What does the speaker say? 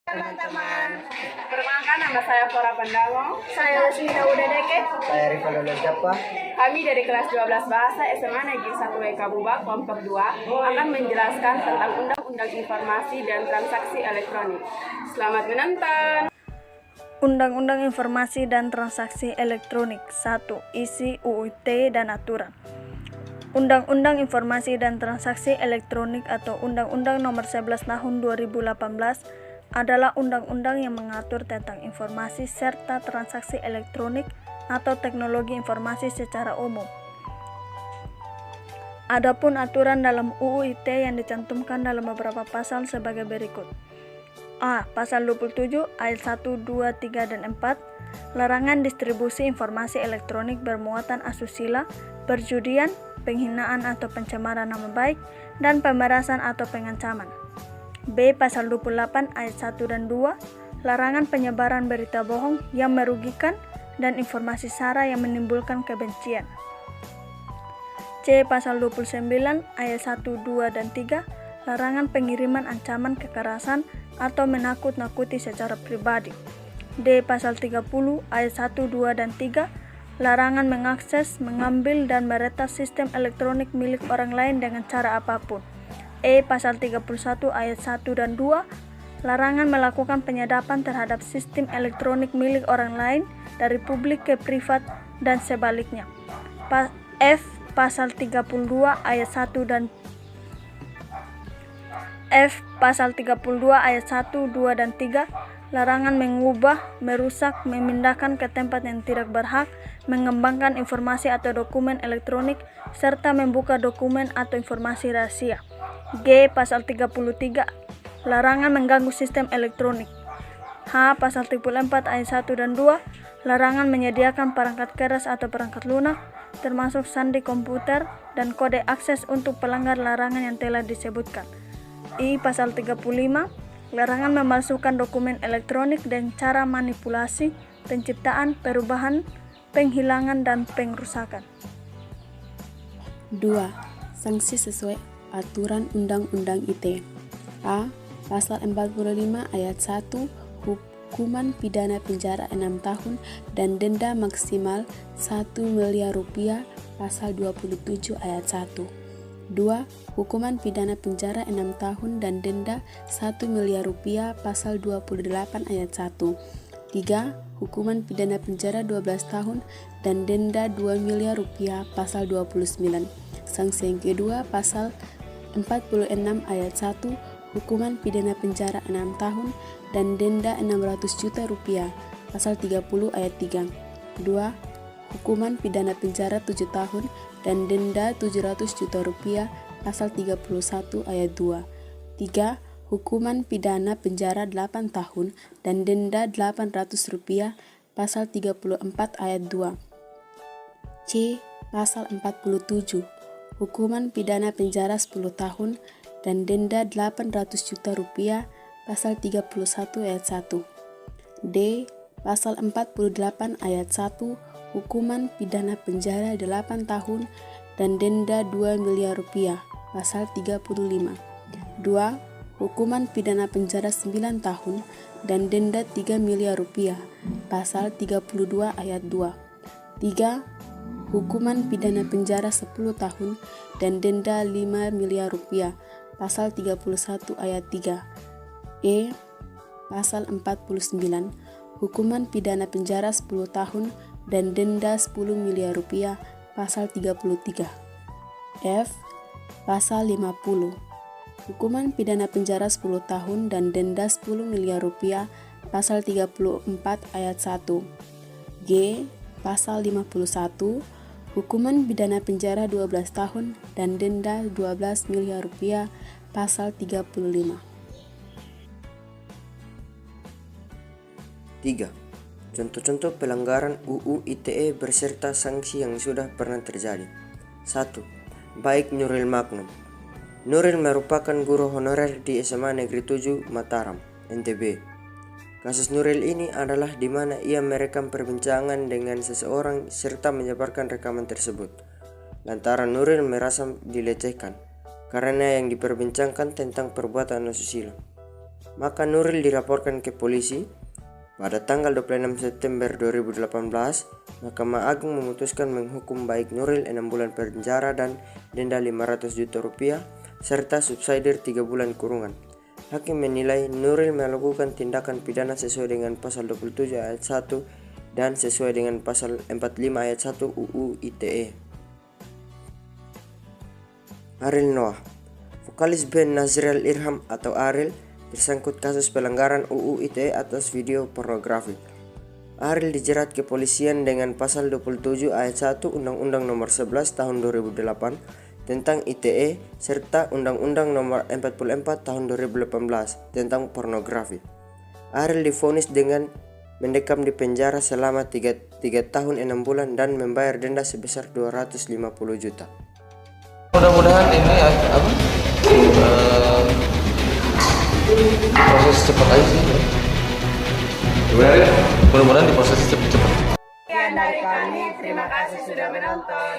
Teman-teman, perkenalkan nama saya Fora Pandango. Saya Lesmina Udedeke. Saya Rivaldo Japa. Kami dari kelas 12 Bahasa SMA Negeri 1 Kabubak kelompok 2 akan menjelaskan tentang Undang-Undang Informasi dan Transaksi Elektronik. Selamat menonton. Undang-Undang Informasi dan Transaksi Elektronik 1. Isi, UU ITE dan aturan. Undang-Undang Informasi dan Transaksi Elektronik atau Undang-Undang Nomor 11 Tahun 2018 adalah undang-undang yang mengatur tentang informasi serta transaksi elektronik atau teknologi informasi secara umum. Adapun aturan dalam UU ITE yang dicantumkan dalam beberapa pasal sebagai berikut. A. Pasal 27 ayat 1, 2, 3, dan 4 larangan distribusi informasi elektronik bermuatan asusila, perjudian, penghinaan atau pencemaran nama baik, dan pemerasan atau pengancaman. B. Pasal 28 ayat 1 dan 2 larangan penyebaran berita bohong yang merugikan dan informasi sara yang menimbulkan kebencian. C. Pasal 29 ayat 1, 2, dan 3 larangan pengiriman ancaman kekerasan atau menakut-nakuti secara pribadi. D. Pasal 30 ayat 1, 2, dan 3 larangan mengakses, mengambil, dan meretas sistem elektronik milik orang lain dengan cara apapun. E. Pasal 31 ayat 1 dan 2 larangan melakukan penyadapan terhadap sistem elektronik milik orang lain dari publik ke privat dan sebaliknya. F. Pasal 32 ayat 1 dan F. Pasal 32 ayat 1, 2, dan 3 larangan mengubah, merusak, memindahkan ke tempat yang tidak berhak, mengembangkan informasi atau dokumen elektronik, serta membuka dokumen atau informasi rahasia. G. Pasal 33 larangan mengganggu sistem elektronik. H. Pasal 34 ayat 1 dan 2 larangan menyediakan perangkat keras atau perangkat lunak, termasuk sandi komputer dan kode akses untuk pelanggar larangan yang telah disebutkan. I. Pasal 35 larangan memalsukan dokumen elektronik dan cara manipulasi, penciptaan, perubahan, penghilangan, dan pengrusakan. 2. Sanksi sesuai aturan Undang-Undang ITE. A. Pasal 45 ayat 1 hukuman pidana penjara 6 tahun dan denda maksimal 1 miliar rupiah pasal 27 ayat 1. 2. Hukuman pidana penjara 6 tahun dan denda 1 miliar rupiah pasal 28 ayat 1. 3. Hukuman pidana penjara 12 tahun dan denda 2 miliar rupiah pasal 29. Sanksi yang kedua pasal 46 ayat 1 hukuman pidana penjara 6 tahun dan denda 600 juta rupiah pasal 30 ayat 3. 2. Hukuman pidana penjara 7 tahun dan denda 700 juta rupiah pasal 31 ayat 2. 3. Hukuman pidana penjara 8 tahun dan denda 800 rupiah pasal 34 ayat 2. C. Pasal 47 hukuman pidana penjara 10 tahun dan denda 800 juta rupiah pasal 31 ayat 1. D. Pasal 48 ayat 1 hukuman pidana penjara 8 tahun dan denda 2 miliar rupiah pasal 35. 2. Hukuman pidana penjara 9 tahun dan denda 3 miliar rupiah pasal 32 ayat 2. 3. Hukuman pidana penjara 10 tahun dan denda 5 miliar rupiah pasal 31 ayat 3. E. Pasal 49 hukuman pidana penjara 10 tahun dan denda 10 miliar rupiah pasal 33. F. Pasal 50 hukuman pidana penjara 10 tahun dan denda 10 miliar rupiah pasal 34 ayat 1. G. Pasal 51 hukuman pidana penjara 12 tahun dan denda 12 miliar rupiah pasal 35. 3. Contoh-contoh pelanggaran UU ITE beserta sanksi yang sudah pernah terjadi. 1. Baik Nuril Magnum. Nuril merupakan guru honorer di SMA Negeri 7 Mataram, NTB. Kasus Nuril ini adalah di mana ia merekam perbincangan dengan seseorang serta menyebarkan rekaman tersebut. Lantaran Nuril merasa dilecehkan karena yang diperbincangkan tentang perbuatan asusila. maka Nuril dilaporkan ke polisi. Pada tanggal 26 September 2018, Mahkamah Agung memutuskan menghukum baik Nuril 6 bulan penjara dan denda 500 juta rupiah serta subsidiar 3 bulan kurungan. Hakim menilai Nuril melakukan tindakan pidana sesuai dengan pasal 27 ayat 1 dan sesuai dengan pasal 45 ayat 1 UU ITE. Ariel Noah, vokalis band Nazriel Irham atau Ariel, tersangkut kasus pelanggaran UU ITE atas video pornografi. Ariel dijerat kepolisian dengan pasal 27 ayat 1 Undang-Undang Nomor 11 Tahun 2008 tentang ITE serta Undang-Undang Nomor 44 Tahun 2018 tentang pornografi. Ariel divonis dengan mendekam di penjara selama 3 tahun 6 bulan dan membayar denda sebesar 250 juta. Mudah-mudahan ini proses cepat aja sih. Mudah-mudahan diproses cepat. Sekian dari kami, terima kasih sudah menonton.